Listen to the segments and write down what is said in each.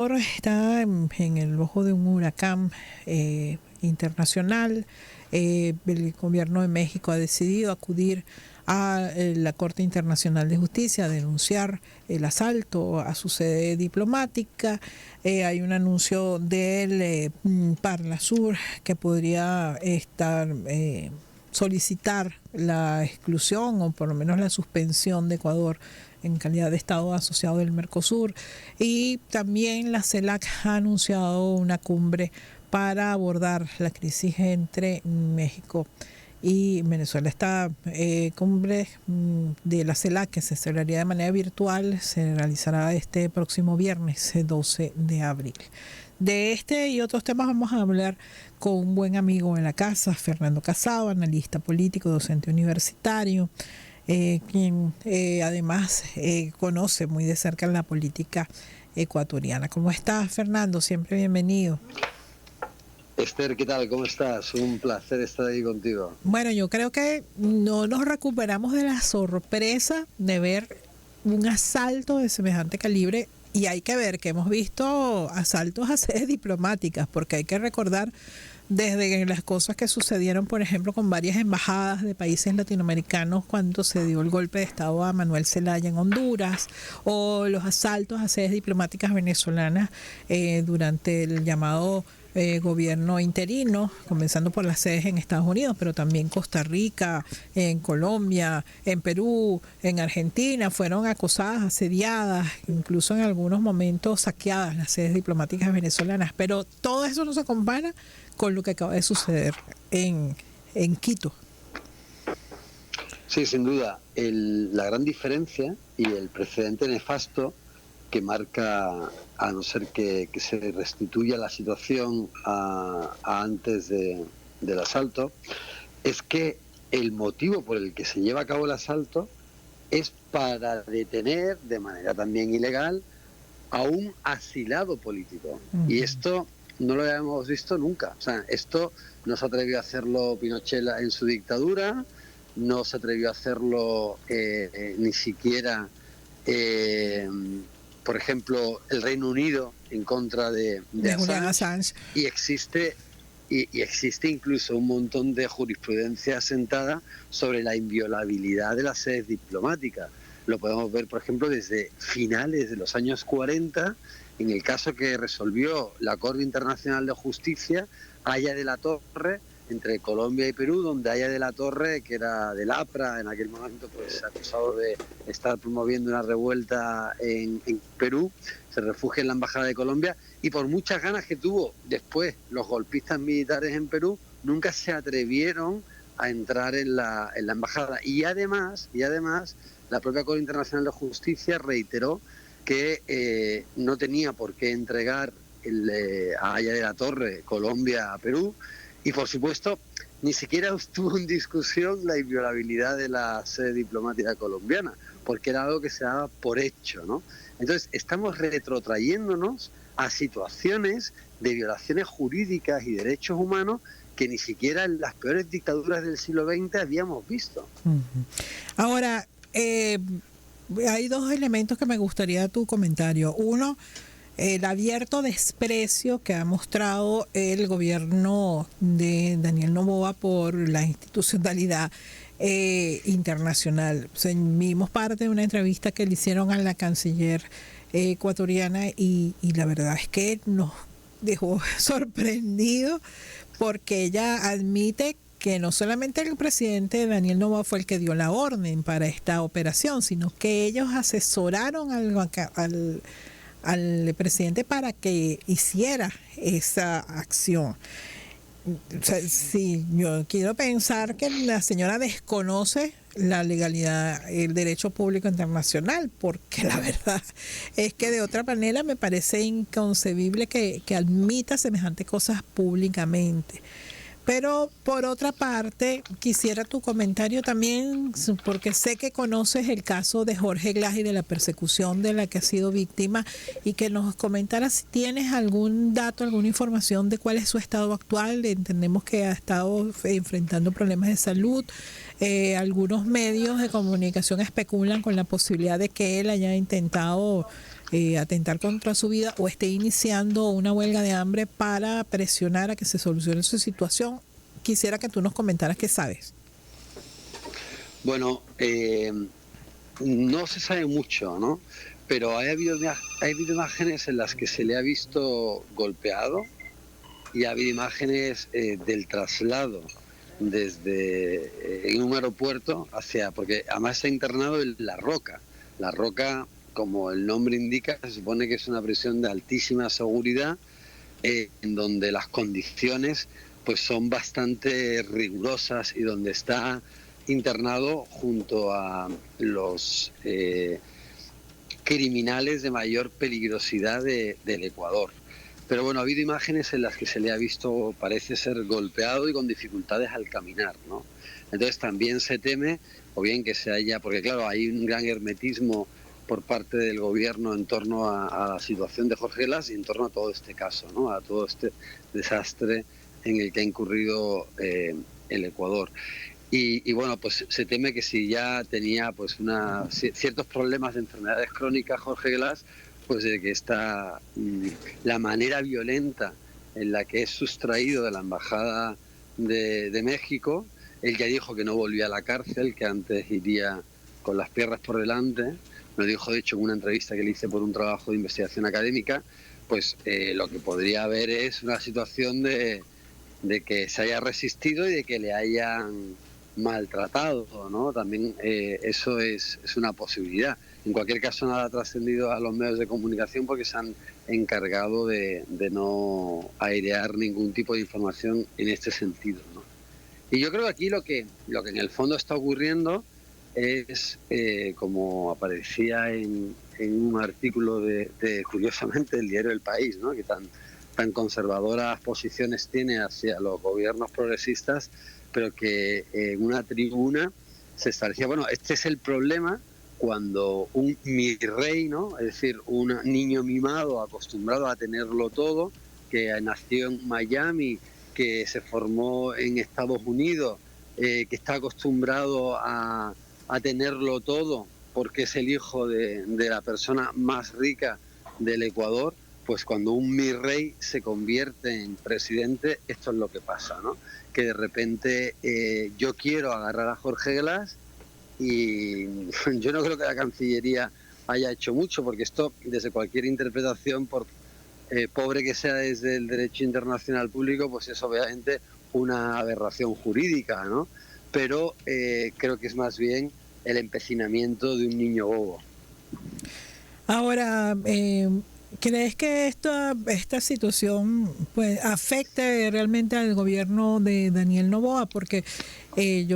Está en el ojo de un huracán internacional. El gobierno de México ha decidido acudir a la Corte Internacional de Justicia a denunciar el asalto a su sede diplomática. Hay un anuncio del Parlasur que podría solicitar la exclusión o por lo menos la suspensión de Ecuador en calidad de Estado asociado del Mercosur, y también la CELAC ha anunciado una cumbre para abordar la crisis entre México y Venezuela. Esta cumbre de la CELAC, que se celebraría de manera virtual, se realizará este próximo viernes 12 de abril. De este y otros temas vamos a hablar con un buen amigo en la casa, Fernando Casado, analista político, docente universitario, quien además conoce muy de cerca la política ecuatoriana. ¿Cómo estás, Fernando? Siempre bienvenido. Esther, ¿qué tal? ¿Cómo estás? Un placer estar ahí contigo. Bueno, yo creo que no nos recuperamos de la sorpresa de ver un asalto de semejante calibre, y hay que ver que hemos visto asaltos a sedes diplomáticas, porque hay que recordar desde las cosas que sucedieron, por ejemplo, con varias embajadas de países latinoamericanos cuando se dio el golpe de Estado a Manuel Zelaya en Honduras, o los asaltos a sedes diplomáticas venezolanas durante el llamado gobierno interino, comenzando por las sedes en Estados Unidos, pero también Costa Rica, en Colombia, en Perú, en Argentina, fueron acosadas, asediadas, incluso en algunos momentos saqueadas las sedes diplomáticas venezolanas. Pero todo eso no se compara con lo que acaba de suceder en Quito. Sí, sin duda. La gran diferencia y el precedente nefasto que marca, a no ser que se restituya la situación a antes del asalto, es que el motivo por el que se lleva a cabo el asalto es para detener de manera también ilegal a un asilado político. Y esto no lo habíamos visto nunca. O sea, esto no se atrevió a hacerlo Pinochet en su dictadura, no se atrevió a hacerlo ni siquiera por ejemplo, el Reino Unido en contra de Assange. Y existe incluso un montón de jurisprudencia asentada sobre la inviolabilidad de las sedes diplomáticas. Lo podemos ver, por ejemplo, desde finales de los años 40, en el caso que resolvió la Corte Internacional de Justicia, Haya de la Torre, entre Colombia y Perú, donde Haya de la Torre, que era del APRA en aquel momento, pues acusado de estar promoviendo una revuelta en Perú, se refugia en la Embajada de Colombia, y por muchas ganas que tuvo después los golpistas militares en Perú, nunca se atrevieron a entrar en la Embajada. Y además, la propia Corte Internacional de Justicia reiteró que no tenía por qué entregar a Haya de la Torre Colombia a Perú. Y por supuesto, ni siquiera estuvo en discusión la inviolabilidad de la sede diplomática colombiana, porque era algo que se daba por hecho, ¿no? Entonces, estamos retrotrayéndonos a situaciones de violaciones jurídicas y derechos humanos que ni siquiera en las peores dictaduras del siglo XX habíamos visto. Ahora, hay dos elementos que me gustaría tu comentario. Uno, el abierto desprecio que ha mostrado el gobierno de Daniel Noboa por la institucionalidad internacional. Vimos parte de una entrevista que le hicieron a la canciller ecuatoriana y la verdad es que nos dejó sorprendido, porque ella admite que no solamente el presidente Daniel Noboa fue el que dio la orden para esta operación, sino que ellos asesoraron al presidente para que hiciera esa acción. O sea, sí, yo quiero pensar que la señora desconoce la legalidad, el derecho público internacional, porque la verdad es que de otra manera me parece inconcebible que admita semejantes cosas públicamente. Pero por otra parte, quisiera tu comentario también, porque sé que conoces el caso de Jorge Glass y de la persecución de la que ha sido víctima, y que nos comentaras si tienes algún dato, alguna información de cuál es su estado actual. Entendemos que ha estado enfrentando problemas de salud. Algunos medios de comunicación especulan con la posibilidad de que él haya intentado atentar contra su vida o esté iniciando una huelga de hambre para presionar a que se solucione su situación. Quisiera que tú nos comentaras qué sabes. Bueno, no se sabe mucho, ¿no? Pero ha habido imágenes en las que se le ha visto golpeado y ha habido imágenes del traslado desde en un aeropuerto porque además está internado en La Roca. La Roca, como el nombre indica, se supone que es una prisión de altísima seguridad, en donde las condiciones pues son bastante rigurosas y donde está internado junto a los criminales de mayor peligrosidad del Ecuador. Pero bueno, ha habido imágenes en las que se le ha visto, parece ser golpeado y con dificultades al caminar, ¿no? Entonces también se teme, o bien que se haya, porque claro, hay un gran hermetismo por parte del gobierno en torno a la situación de Jorge Glass y en torno a todo este caso, ¿no? A todo este desastre en el que ha incurrido el Ecuador. Y bueno, pues se teme que si ya tenía pues ciertos problemas de enfermedades crónicas Jorge Glass, pues de que la manera violenta en la que es sustraído de la Embajada de México. Él ya dijo que no volvía a la cárcel, que antes iría con las piernas por delante. Me lo dijo, de hecho, en una entrevista que le hice por un trabajo de investigación académica. Pues lo que podría haber es una situación de que se haya resistido y de que le hayan maltratado, ¿no? También eso es una posibilidad. En cualquier caso, nada ha trascendido a los medios de comunicación porque se han encargado de no airear ningún tipo de información en este sentido, ¿no? Y yo creo que aquí lo que en el fondo está ocurriendo es, como aparecía en un artículo curiosamente, del diario El País, ¿no? Que tan conservadoras posiciones tiene hacia los gobiernos progresistas, pero que en una tribuna se establecía, bueno, este es el problema cuando un mi rey, ¿no? Es decir, un niño mimado acostumbrado a tenerlo todo, que nació en Miami, que se formó en Estados Unidos, que está acostumbrado a tenerlo todo porque es el hijo de la persona más rica del Ecuador, pues cuando un mi rey se convierte en presidente, esto es lo que pasa, ¿no? Que de repente yo quiero agarrar a Jorge Glass y yo no creo que la Cancillería haya hecho mucho, porque esto, desde cualquier interpretación, por pobre que sea desde el derecho internacional público, pues es obviamente una aberración jurídica, ¿no? Pero creo que es más bien el empecinamiento de un niño bobo. Ahora, ¿crees que esta situación pues afecte realmente al gobierno de Daniel Noboa? Porque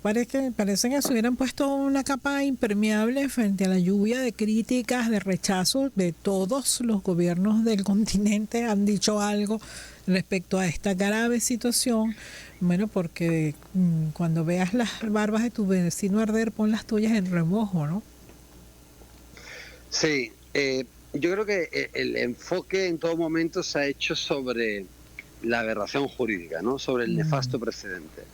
parece que se hubieran puesto una capa impermeable frente a la lluvia de críticas, de rechazo de todos los gobiernos del continente. Han dicho algo respecto a esta grave situación. Bueno, porque cuando veas las barbas de tu vecino arder, pon las tuyas en remojo, ¿no? Sí, yo creo que el enfoque en todo momento se ha hecho sobre la aberración jurídica, ¿no? Sobre el nefasto precedente,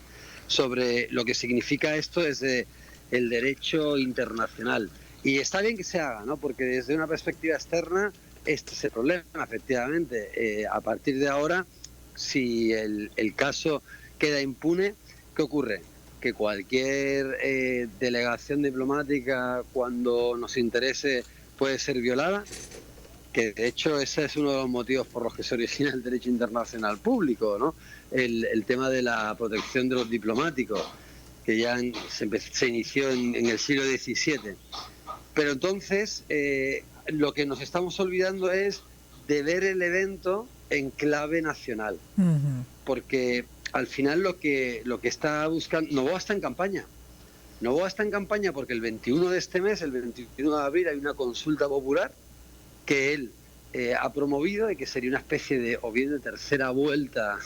sobre lo que significa esto desde el derecho internacional. Y está bien que se haga, ¿no? Porque desde una perspectiva externa este es el problema, efectivamente. A partir de ahora, si el caso queda impune, ¿qué ocurre? Que cualquier delegación diplomática, cuando nos interese, puede ser violada, que de hecho ese es uno de los motivos por los que se origina el derecho internacional público, ¿no? El tema de la protección de los diplomáticos, que ya se inició en el siglo XVII. Pero entonces lo que nos estamos olvidando es de ver el evento en clave nacional, porque al final lo que está buscando, Noboa está en campaña. Noboa está en campaña porque el 21 de este mes, el 21 de abril, hay una consulta popular que él ha promovido y que sería una especie de, o bien de tercera vuelta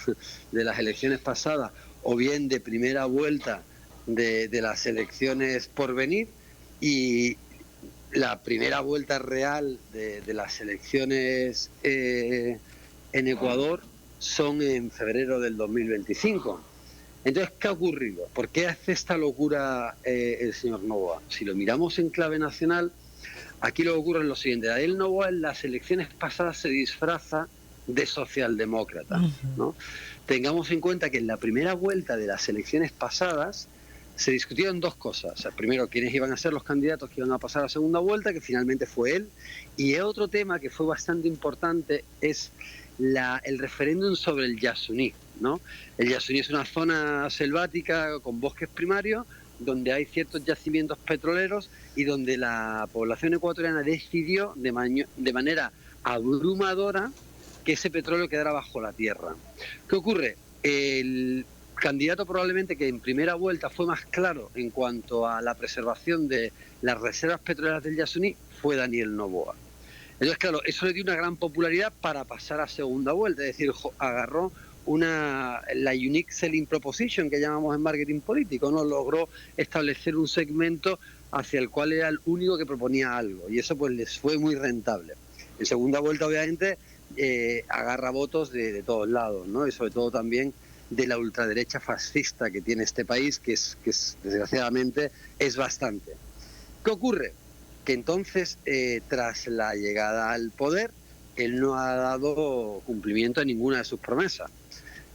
de las elecciones pasadas, o bien de primera vuelta de las elecciones por venir. Y la primera vuelta real de las elecciones en Ecuador son en febrero del 2025. Entonces, ¿qué ha ocurrido? ¿Por qué hace esta locura el señor Noboa? Si lo miramos en clave nacional, Aquí lo que ocurre es lo siguiente: Daniel Noboa en las elecciones pasadas se disfraza de socialdemócrata, ¿no? Tengamos en cuenta que en la primera vuelta de las elecciones pasadas se discutieron dos cosas. O sea, primero, quiénes iban a ser los candidatos que iban a pasar a la segunda vuelta, que finalmente fue él. Y otro tema que fue bastante importante es el referéndum sobre el Yasuní, ¿no? El Yasuní es una zona selvática con bosques primarios donde hay ciertos yacimientos petroleros y donde la población ecuatoriana decidió de manera abrumadora que ese petróleo quedara bajo la tierra. ¿Qué ocurre? El candidato probablemente que en primera vuelta fue más claro en cuanto a la preservación de las reservas petroleras del Yasuní fue Daniel Noboa. Entonces, claro, eso le dio una gran popularidad para pasar a segunda vuelta, es decir, agarró la unique selling proposition que llamamos en marketing político, ¿no? Logró establecer un segmento hacia el cual era el único que proponía algo, y eso pues les fue muy rentable. En segunda vuelta, obviamente, agarra votos de todos lados, ¿no? Y sobre todo también de la ultraderecha fascista que tiene este país, que desgraciadamente es bastante. ¿Qué ocurre? Que entonces, tras la llegada al poder, él no ha dado cumplimiento a ninguna de sus promesas.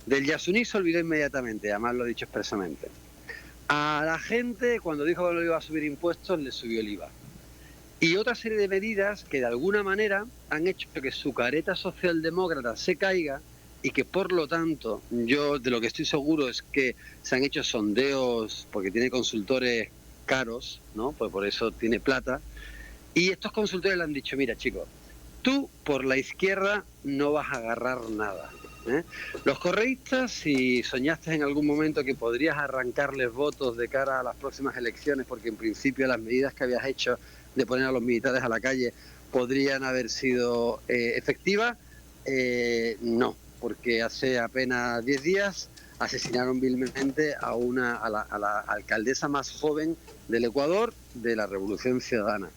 Del Yasuní se olvidó inmediatamente, además lo he dicho expresamente. A la gente, cuando dijo que no le iba a subir impuestos, le subió el IVA. Y otra serie de medidas que de alguna manera han hecho que su careta socialdemócrata se caiga y que por lo tanto, yo de lo que estoy seguro es que se han hecho sondeos, porque tiene consultores caros, ¿no? Pues por eso tiene plata. Y estos consultores le han dicho: mira, chicos, tú por la izquierda no vas a agarrar nada, ¿eh? Los correístas, si soñaste en algún momento que podrías arrancarles votos de cara a las próximas elecciones, porque en principio las medidas que habías hecho de poner a los militares a la calle podrían haber sido efectivas, no, porque hace apenas 10 días asesinaron vilmente a la alcaldesa más joven del Ecuador de la Revolución Ciudadana,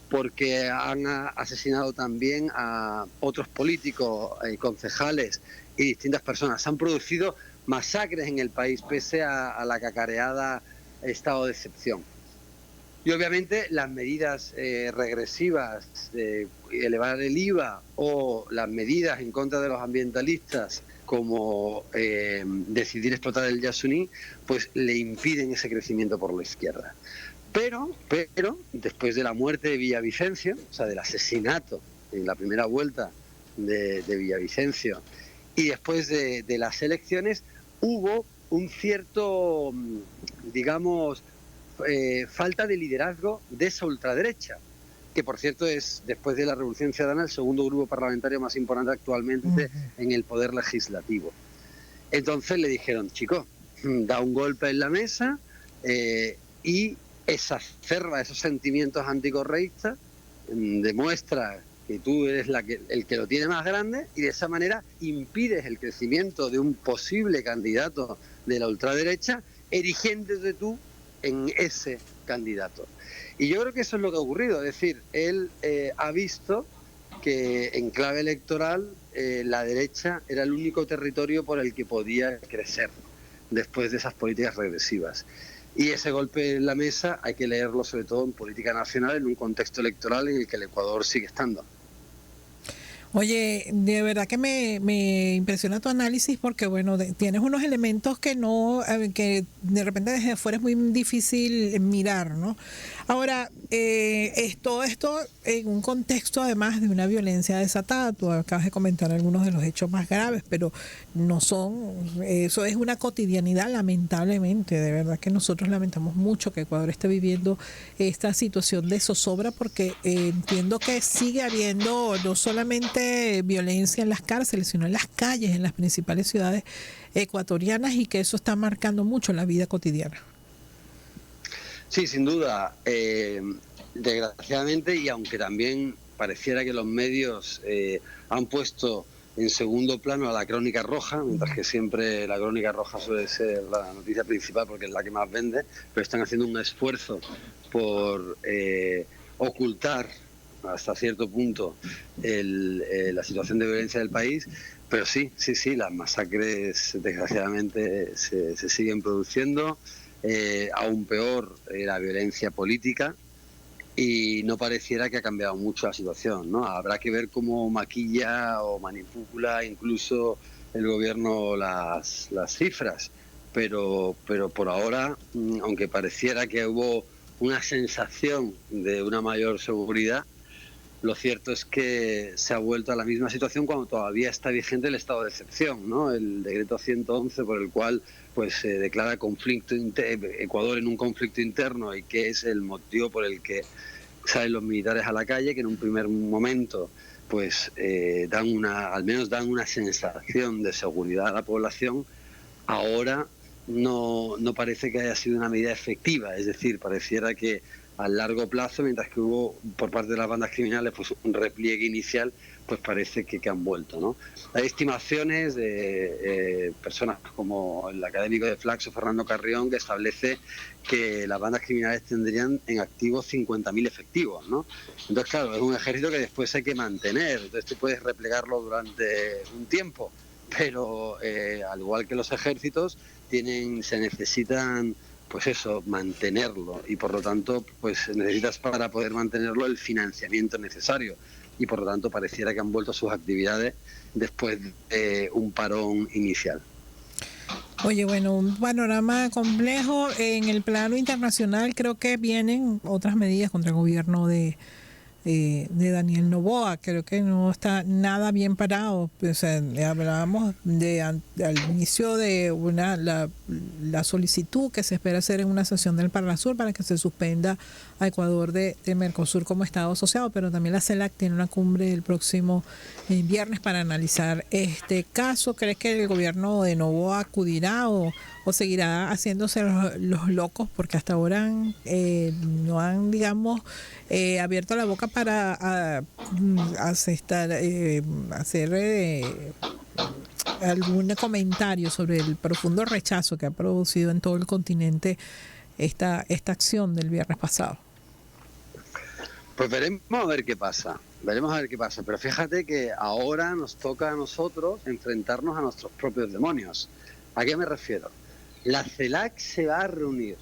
porque han asesinado también a otros políticos, concejales y distintas personas. Se han producido masacres en el país pese a la cacareada estado de excepción. Y obviamente las medidas regresivas de elevar el IVA o las medidas en contra de los ambientalistas, como decidir explotar el Yasuní, pues le impiden ese crecimiento por la izquierda. Pero después de la muerte de Villavicencio, o sea, del asesinato en la primera vuelta de Villavicencio, y después de las elecciones, hubo un cierto, digamos, falta de liderazgo de esa ultraderecha, que por cierto es, después de la Revolución Ciudadana, el segundo grupo parlamentario más importante actualmente en el poder legislativo. Entonces le dijeron: chico, da un golpe en la mesa y exacerba esos sentimientos anticorreístas, demuestra que tú eres el que lo tiene más grande, y de esa manera impides el crecimiento de un posible candidato de la ultraderecha, erigiéndote tú en ese candidato. Y yo creo que eso es lo que ha ocurrido, es decir, él ha visto que en clave electoral la derecha era el único territorio por el que podía crecer después de esas políticas regresivas. Y ese golpe en la mesa hay que leerlo sobre todo en política nacional, en un contexto electoral en el que el Ecuador sigue estando. Oye, de verdad que me impresiona tu análisis, porque bueno, tienes unos elementos que que de repente desde afuera es muy difícil mirar, ¿no? Ahora, todo esto en un contexto además de una violencia desatada. Tú acabas de comentar algunos de los hechos más graves, pero no son, eso es una cotidianidad, lamentablemente. De verdad que nosotros lamentamos mucho que Ecuador esté viviendo esta situación de zozobra, porque entiendo que sigue habiendo no solamente violencia en las cárceles, sino en las calles, en las principales ciudades ecuatorianas, y que eso está marcando mucho la vida cotidiana. Sí, sin duda. Desgraciadamente, y aunque también pareciera que los medios han puesto en segundo plano a la crónica roja, mientras que siempre la crónica roja suele ser la noticia principal porque es la que más vende, pero están haciendo un esfuerzo por ocultar hasta cierto punto la situación de violencia del país. Pero sí, las masacres desgraciadamente se siguen produciendo. Aún peor, la violencia política, y no pareciera que ha cambiado mucho la situación, ¿no? Habrá que ver cómo maquilla o manipula incluso el gobierno las cifras, pero por ahora, aunque pareciera que hubo una sensación de una mayor seguridad, lo cierto es que se ha vuelto a la misma situación cuando todavía está vigente el estado de excepción, ¿no? El decreto 111 por el cual pues se declara Ecuador en un conflicto interno, y que es el motivo por el que salen los militares a la calle, que en un primer momento pues al menos dan una sensación de seguridad a la población. Ahora no parece que haya sido una medida efectiva, es decir, pareciera que a largo plazo, mientras que hubo por parte de las bandas criminales pues un repliegue inicial, pues parece que han vuelto, ¿no? Hay estimaciones de personas como el académico de Flaxo, Fernando Carrión, que establece que las bandas criminales tendrían en activo 50.000 efectivos, ¿no? Entonces, claro, es un ejército que después hay que mantener, entonces tú puedes replegarlo durante un tiempo, pero al igual que los ejércitos, se necesitan, pues eso, mantenerlo, y por lo tanto pues necesitas, para poder mantenerlo, el financiamiento necesario, y por lo tanto pareciera que han vuelto a sus actividades después de un parón inicial. Oye, bueno, un panorama complejo. En el plano internacional creo que vienen otras medidas contra el gobierno de Daniel Noboa. Creo que no está nada bien parado. O sea, hablábamos al inicio de la solicitud que se espera hacer en una sesión del Parlasur para que se suspenda a Ecuador de Mercosur como Estado asociado, pero también la CELAC tiene una cumbre el próximo viernes para analizar este caso. ¿Crees que el gobierno de Noboa acudirá o seguirá haciéndose los locos? Porque hasta ahora no han, digamos, abierto la boca para hacer algún comentario sobre el profundo rechazo que ha producido en todo el continente esta acción del viernes pasado. Pues veremos a ver qué pasa, pero fíjate que ahora nos toca a nosotros enfrentarnos a nuestros propios demonios. ¿A qué me refiero? La CELAC se va a reunir.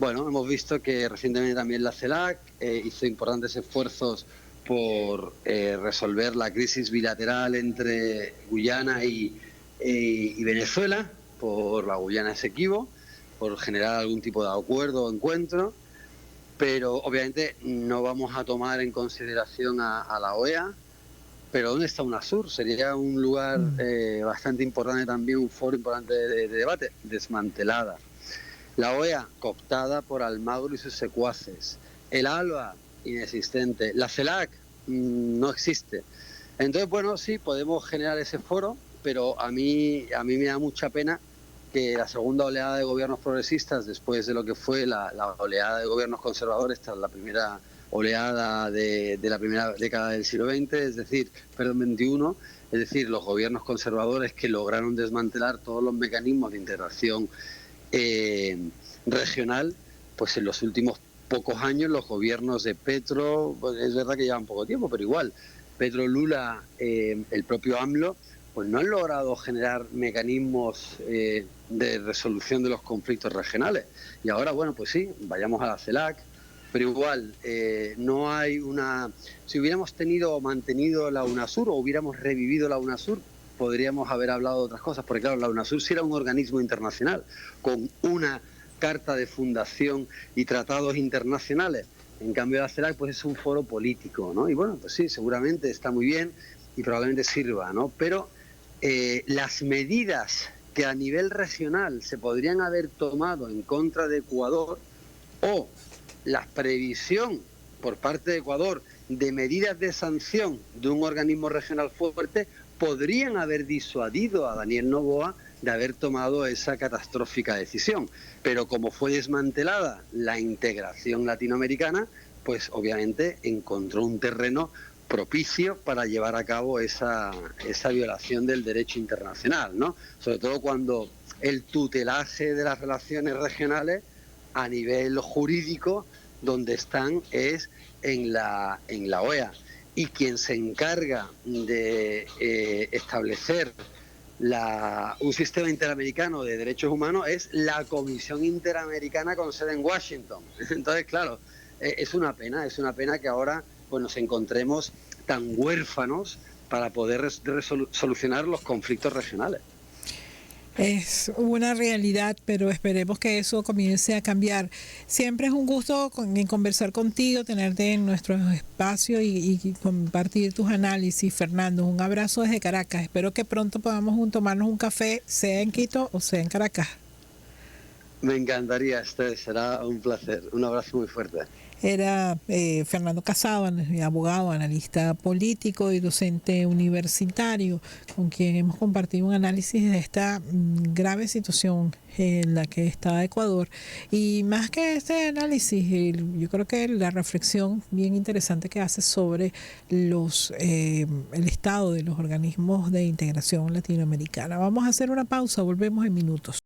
Bueno, hemos visto que recientemente también la CELAC hizo importantes esfuerzos por resolver la crisis bilateral entre Guyana y Venezuela, por la Guyana Esequibo, por generar algún tipo de acuerdo o encuentro, pero obviamente no vamos a tomar en consideración a la OEA. Pero ¿dónde está UNASUR? Sería un lugar bastante importante también, un foro importante de debate. Desmantelada. La OEA, cooptada por Almagro y sus secuaces. El ALBA, inexistente. La CELAC, no existe. Entonces, bueno, sí, podemos generar ese foro, pero a mí me da mucha pena que la segunda oleada de gobiernos progresistas, después de lo que fue la oleada de gobiernos conservadores tras la primera oleada de la primera década del siglo XX, XXI, es decir, los gobiernos conservadores que lograron desmantelar todos los mecanismos de integración regional, pues en los últimos pocos años los gobiernos de Petro, pues es verdad que llevan poco tiempo, pero igual, Petro, Lula, el propio AMLO, pues no han logrado generar mecanismos de resolución de los conflictos regionales. Y ahora, bueno, pues sí, vayamos a la CELAC, pero igual, no hay una... Si hubiéramos mantenido la UNASUR o hubiéramos revivido la UNASUR, podríamos haber hablado de otras cosas, porque claro, la UNASUR sí era un organismo internacional, con una carta de fundación y tratados internacionales. En cambio, la CELAC pues es un foro político, ¿no? Y bueno, pues sí, seguramente está muy bien y probablemente sirva, ¿no? Pero las medidas que a nivel regional se podrían haber tomado en contra de Ecuador, o la previsión por parte de Ecuador de medidas de sanción de un organismo regional fuerte, podrían haber disuadido a Daniel Noboa de haber tomado esa catastrófica decisión. Pero como fue desmantelada la integración latinoamericana, pues obviamente encontró un terreno propicio para llevar a cabo esa violación del derecho internacional, ¿no? Sobre todo cuando el tutelaje de las relaciones regionales a nivel jurídico, donde están es en la OEA, y quien se encarga de establecer un sistema interamericano de derechos humanos es la Comisión Interamericana con sede en Washington. Entonces, claro, es una pena que ahora pues nos encontremos tan huérfanos para poder solucionar los conflictos regionales. Es una realidad, pero esperemos que eso comience a cambiar. Siempre es un gusto conversar contigo, tenerte en nuestro espacio y compartir tus análisis, Fernando. Un abrazo desde Caracas. Espero que pronto podamos tomarnos un café, sea en Quito o sea en Caracas. Me encantaría, Esther, será un placer. Un abrazo muy fuerte. Era Fernando Casado, abogado, analista político y docente universitario, con quien hemos compartido un análisis de esta grave situación en la que está Ecuador. Y más que este análisis, yo creo que la reflexión bien interesante que hace sobre el estado de los organismos de integración latinoamericana. Vamos a hacer una pausa, volvemos en minutos.